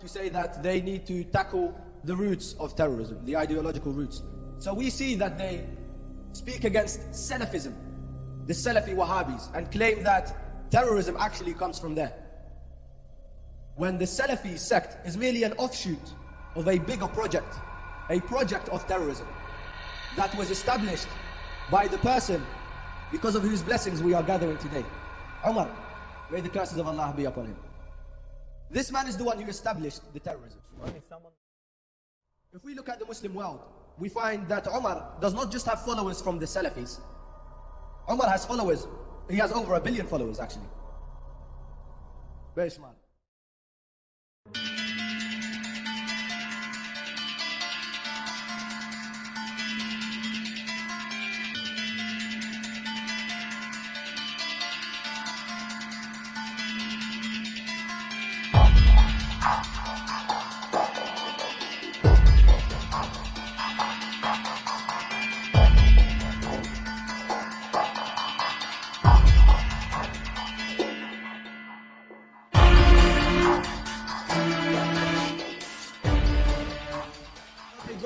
to say that they need to tackle the roots of terrorism, the ideological roots. So we see that they speak against Salafism, the Salafi Wahhabis, and claim that terrorism actually comes from there. When the Salafi sect is merely an offshoot of a bigger project, a project of terrorism that was established by the person because of whose blessings we are gathering today. Umar, may the curses of Allah be upon him. This man is the one who established the terrorism. If we look at the Muslim world, we find that Umar does not just have followers from the Salafis. Umar has followers. He has over 1 billion followers actually. Very smart.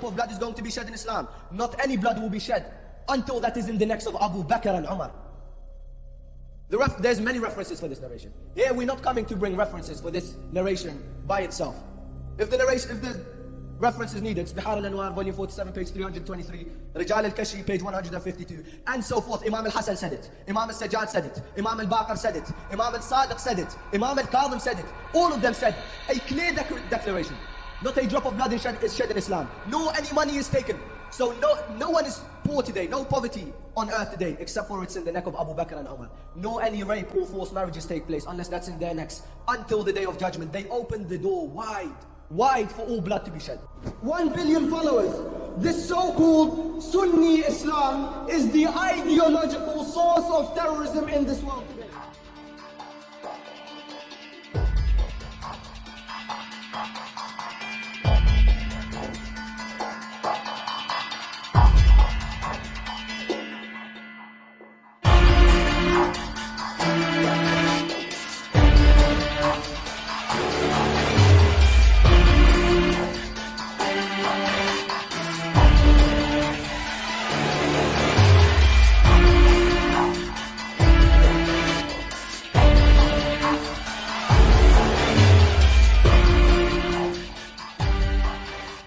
Of blood is going to be shed in Islam. Not any blood will be shed until that is in the necks of Abu Bakr and Umar. There's many references for this narration. Here we're not coming to bring references for this narration by itself. If the reference is needed, Bihar al-Anwar, volume 47, page 323, Rijal al-Kashi, page 152, and so forth. Imam al-Hasan said it, Imam al-Sajjad said it, Imam al-Baqir said it, Imam al-Sadiq said it, Imam al-Kadhim said it. All of them said a clear declaration. Not a drop of blood is shed in Islam. No any money is taken. So no one is poor today, no poverty on earth today, except for it's in the neck of Abu Bakr and Umar. No any rape or forced marriages take place unless that's in their necks. Until the day of judgment, they open the door wide for all blood to be shed. 1 billion followers. This so-called Sunni Islam is the ideological source of terrorism in this world today.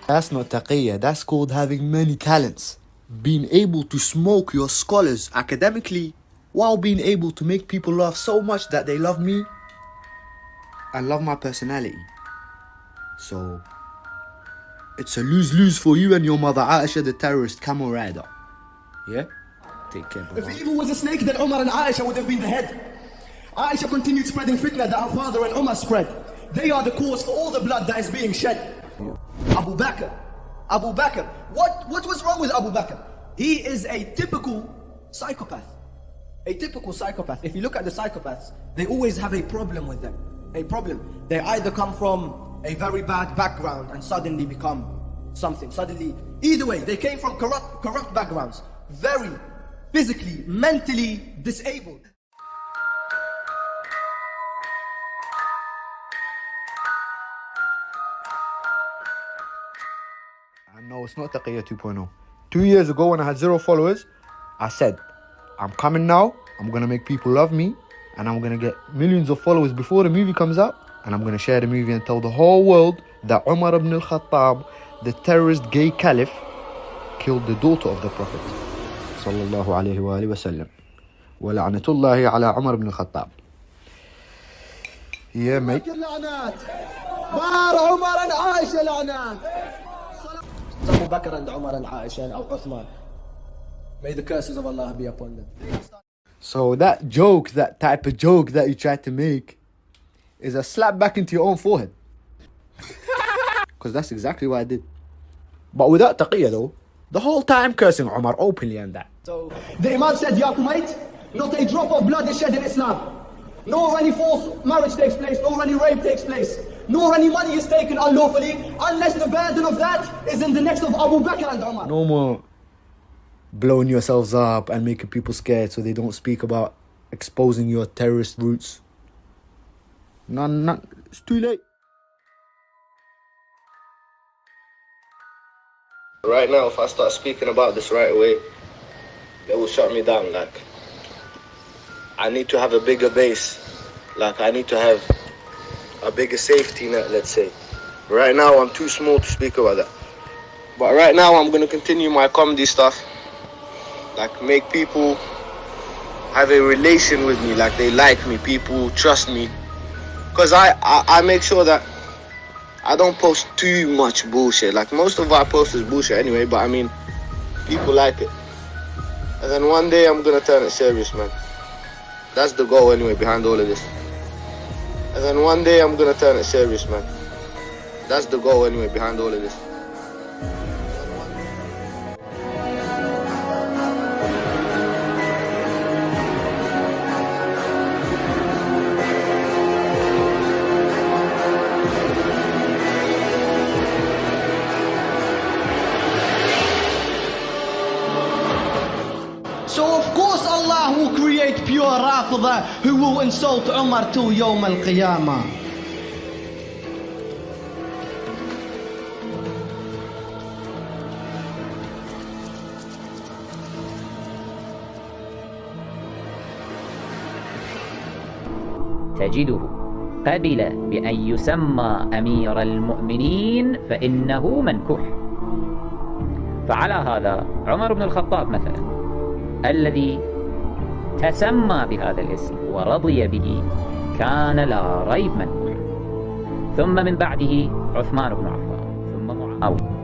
That's not taqiyya, that's called having many talents. Being able to smoke your scholars academically while being able to make people laugh so much that they love me and love my personality. So it's a lose-lose for you and your mother Aisha, the terrorist camel rider. Yeah? Take care, brother. If evil was a snake, then Umar and Aisha would have been the head. Aisha continued spreading fitna that her father and Umar spread. They are the cause for all the blood that is being shed. Abu Bakr. What was wrong with Abu Bakr? He is a typical psychopath. A typical psychopath. If you look at the psychopaths, they always have a problem with them. A problem. They either come from a very bad background and suddenly become something. Either way, they came from corrupt backgrounds. Very physically, mentally disabled. No, it's not Taqiyya 2.0. 2 years ago when I had 0 followers, I said, I'm coming now, I'm going to make people love me, and I'm going to get millions of followers before the movie comes out, and I'm going to share the movie and tell the whole world that Umar ibn al-Khattab, the terrorist gay caliph, killed the daughter of the Prophet. Sallallahu alayhi wa alihi wa sallam. Wa la'natullahi ala Umar ibn al-Khattab. Yeah, mate. Abu Bakr and Umar and Aisha and Uthman. May the curses of Allah be upon them. So that joke, that type of joke that you tried to make is a slap back into your own forehead. Because that's exactly what I did. But without taqiyya though, the whole time cursing Umar openly and that. So the Imam said, Ya Kumayt, not a drop of blood is shed in Islam. Nor any forced marriage takes place, nor any rape takes place, nor any money is taken unlawfully, unless the burden of that is in the necks of Abu Bakr and Umar. No more blowing yourselves up and making people scared so they don't speak about exposing your terrorist roots. It's too late. Right now, if I start speaking about this right away, they will shut me down. Like, I need to have a bigger base. Like, I need to have a bigger safety net, let's say. Right now, I'm too small to speak about that. But right now, I'm going to continue my comedy stuff. Like, make people have a relation with me. Like, they like me. People trust me. Because I make sure that I don't post too much bullshit. Like, most of what I post is bullshit anyway, but I mean, people like it. And then one day I'm gonna turn it serious, man. That's the goal anyway, behind all of this. And then one day I'm gonna turn it serious, man. That's the goal anyway, behind all of this. So of course Allah will create pure Rafida who will insult Umar till Yawm al-Qiyamah. تجده قبل بأن يسمى أمير المؤمنين فإنه منكوح. فعلى هذا عمر بن الخطاب مثلا الذي تسمى بهذا الاسم ورضي به كان لا ريب منكوح. ثم من بعده عثمان بن عفان، ثم معاوية.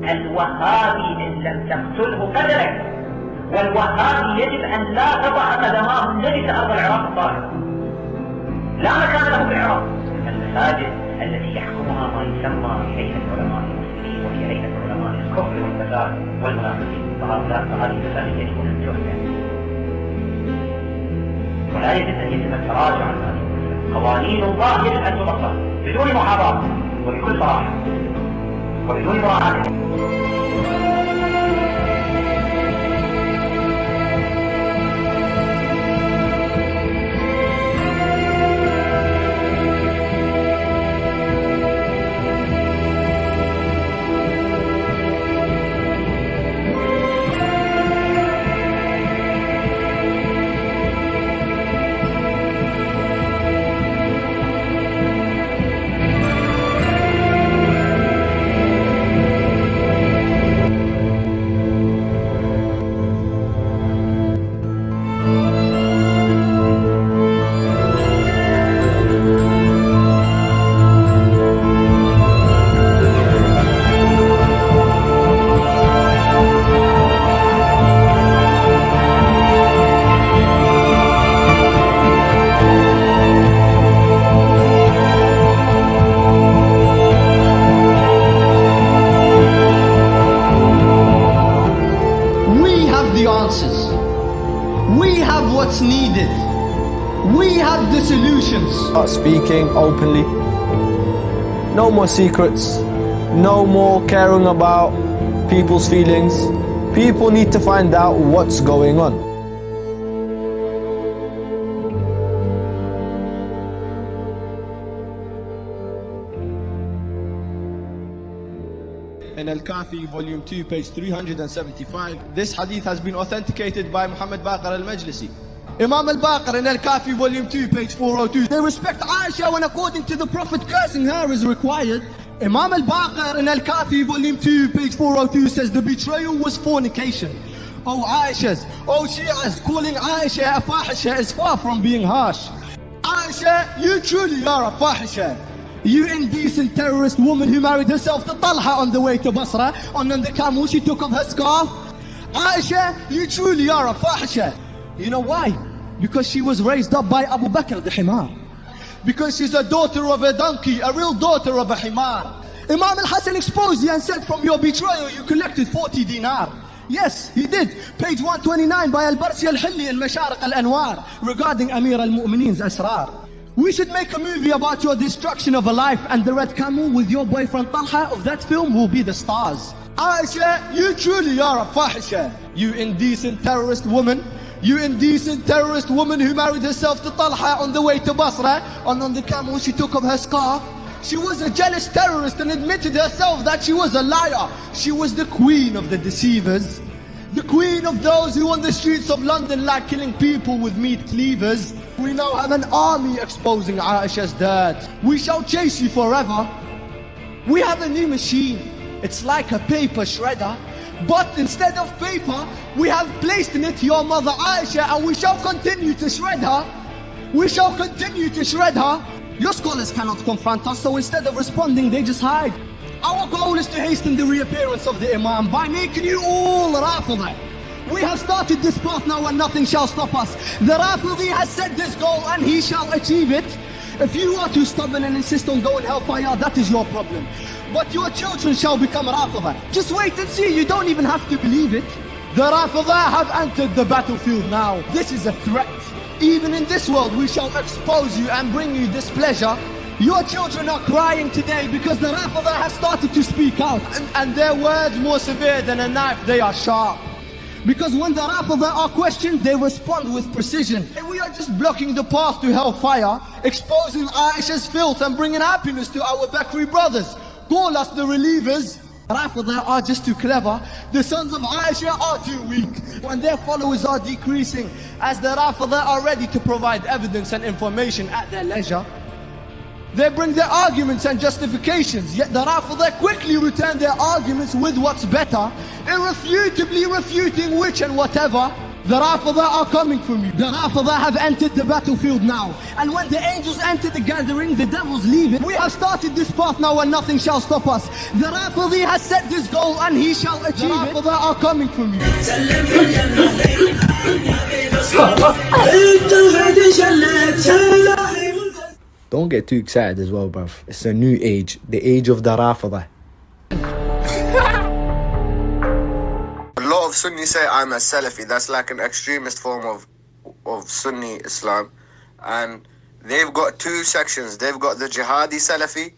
الوهابي إن لم تقتله قتلك، والوهابي يجب أن لا تضع قدماه الذي في أرض العراق الطاهرة. لا مكان له في العراق. المساجد التي يحكمها ما يسمى بهيئة علماء المسلمين وهي هيئة علماء الكفر والفساد والمنافقين، فهذه المساجد يجب أن تحكم. ولا يجب أن يتم التراجع عن هذه المساجد. قوانين الله يجب أن تطبق بدون محاباة وبكل صراحة وبدون مراعاة. What's needed. We have the solutions. Start speaking openly. No more secrets. No more caring about people's feelings. People need to find out what's going on. In Al-Kafi, volume 2, page 375, this hadith has been authenticated by Mohammed al-Majlisi. Imam al-Baqir in Al-Kafi, volume 2, page 402. They respect Aisha when according to the Prophet cursing her is required. Imam al-Baqir in Al-Kafi, volume 2, page 402 says the betrayal was fornication. Oh Aisha's, oh Shi'as, calling Aisha a fahisha is far from being harsh. Aisha, you truly are a fahisha. You indecent terrorist woman who married herself to Talha on the way to Basra, and on the camel she took off her scarf. Aisha, you truly are a fahisha. You know why? Because she was raised up by Abu Bakr the Himar. Because she's a daughter of a donkey, a real daughter of a Himar. Imam al-Hasan exposed you and said from your betrayal you collected 40 dinar. Yes, he did. Page 129 by Al-Barsi al-Hilli in Mashariq al-Anwar regarding Amir al-Mu'mineen's Asrar. We should make a movie about your destruction of a life, and the red camel with your boyfriend Talha of that film will be the stars. Aisha, you truly are a fahisha. You indecent terrorist woman. You indecent terrorist woman who married herself to Talha on the way to Basra, and on the camel she took off her scarf. She was a jealous terrorist and admitted herself that she was a liar. She was the queen of the deceivers. The queen of those who on the streets of London like killing people with meat cleavers. We now have an army exposing Aisha's dirt. We shall chase you forever. We have a new machine. It's like a paper shredder. But instead of paper, we have placed in it your mother Aisha, and we shall continue to shred her. We shall continue to shred her. Your scholars cannot confront us, so instead of responding, they just hide. Our goal is to hasten the reappearance of the Imam by making you all Rafidi. We have started this path now and nothing shall stop us. The Rafidi has set this goal and he shall achieve it. If you are too stubborn and insist on going hellfire, that is your problem. But your children shall become Rafidi. Just wait and see, you don't even have to believe it. The Rafidi have entered the battlefield now. This is a threat. Even in this world we shall expose you and bring you displeasure. Your children are crying today because the Rafidi has started to speak out. And their words more severe than a knife, they are sharp. Because when the Rafidi are questioned, they respond with precision. And we are just blocking the path to hellfire, exposing Aisha's filth and bringing happiness to our Bakri brothers. Call us the relievers. Rafidi are just too clever. The sons of Aisha are too weak. When their followers are decreasing, as the Rafidi are ready to provide evidence and information at their leisure, they bring their arguments and justifications, yet the Rafidi quickly return their arguments with what's better, irrefutably refuting which and whatever. The Rafidi are coming from you. The Rafidi have entered the battlefield now. And when the angels enter the gathering, the devils leave it. We have started this path now and nothing shall stop us. The Rafidi has set this goal and he shall achieve it. The Rafidi are coming from you. Don't get too excited as well, bruv. It's a new age. The age of the Rafidi. A lot of Sunni say I'm a Salafi. That's like an extremist form of Sunni Islam. And they've got two sections. They've got the Jihadi Salafi,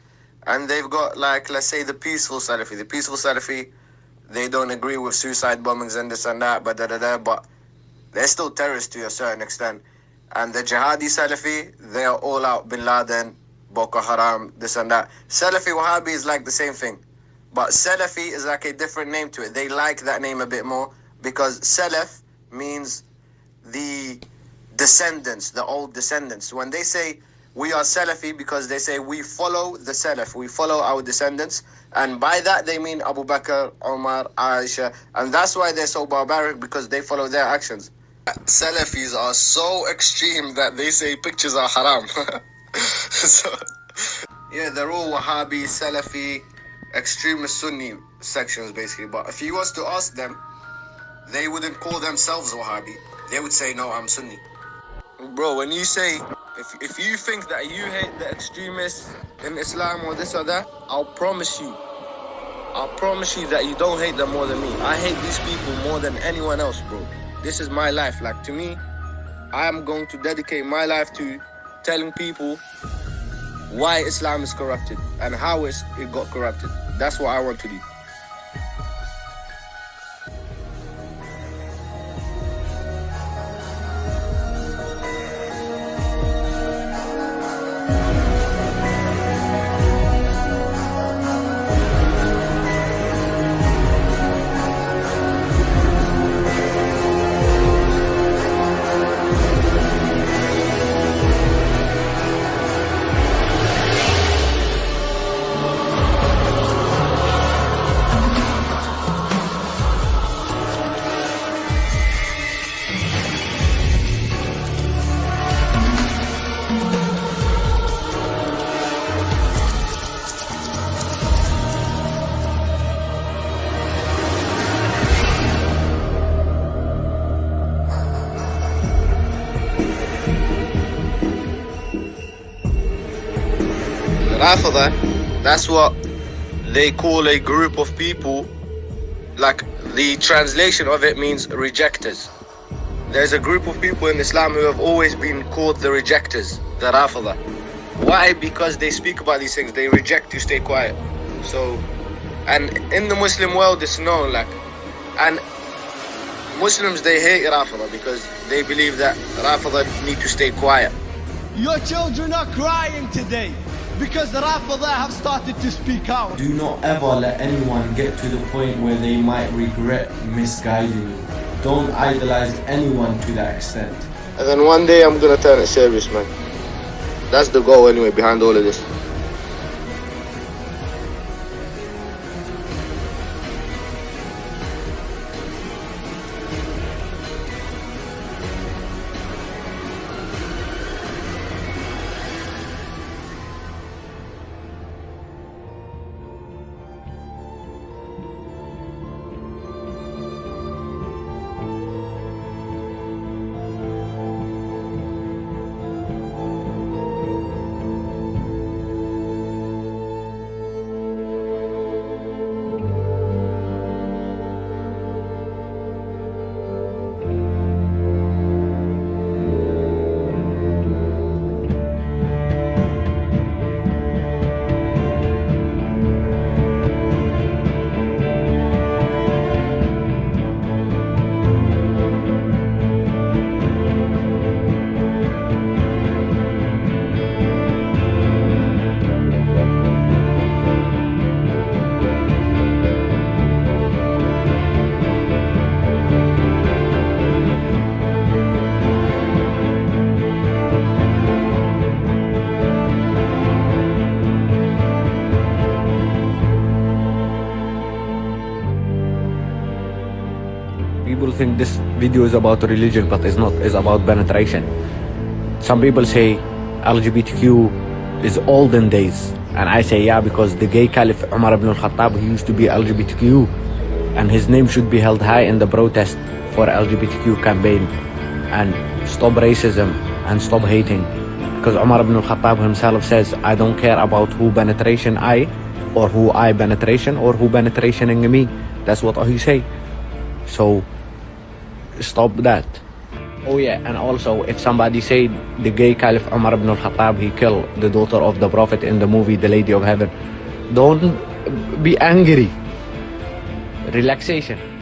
and they've got, like, let's say the peaceful Salafi. The peaceful Salafi, they don't agree with suicide bombings and this and that, but they're still terrorists to a certain extent. And the Jihadi Salafi, they are all out. Bin Laden, Boko Haram, this and that. Salafi Wahhabi is like the same thing. But Salafi is like a different name to it. They like that name a bit more because Salaf means the descendants, the old descendants. When they say we are Salafi, because they say we follow the Salaf, we follow our descendants. And by that they mean Abu Bakr, Umar, Aisha. And that's why they're so barbaric, because they follow their actions. Salafis are so extreme that they say pictures are haram. So, yeah, they're all Wahhabi, Salafi, extremist Sunni sections basically. But if you was to ask them, they wouldn't call themselves Wahhabi. They would say, no, I'm Sunni. Bro, when you say, if you think that you hate the extremists in Islam or this or that, I'll promise you that you don't hate them more than me. I hate these people more than anyone else, bro. This is my life. Like, to me, I am going to dedicate my life to telling people why Islam is corrupted and how it got corrupted. That's what I want to do. Rafida, that's what they call a group of people. Like the translation of it means rejectors. There's a group of people in Islam who have always been called the rejectors, the Rafida. Why? Because they speak about these things, they reject to stay quiet. So, and in the Muslim world it's known, like, and Muslims, they hate Rafida because they believe that Rafida need to stay quiet. Your children are crying today because the Rafida have started to speak out. Do not ever let anyone get to the point where they might regret misguiding you. Don't idolize anyone to that extent. And then one day I'm gonna turn it serious, man. That's the goal anyway behind all of this. People think this video is about religion, but it's not. It's about penetration. Some people say LGBTQ is olden days, and I say yeah, because the gay caliph Umar ibn al-Khattab, he used to be LGBTQ, and his name should be held high in the protest for LGBTQ campaign and stop racism and stop hating. Because Umar ibn al-Khattab himself says, I don't care about who penetration I, or who I penetration, or who penetrationing me. That's what he say. So stop that. Oh yeah, and also if somebody say the gay caliph Umar ibn al-Khattab, he killed the daughter of the prophet in the movie The Lady of Heaven, don't be angry. Relaxation.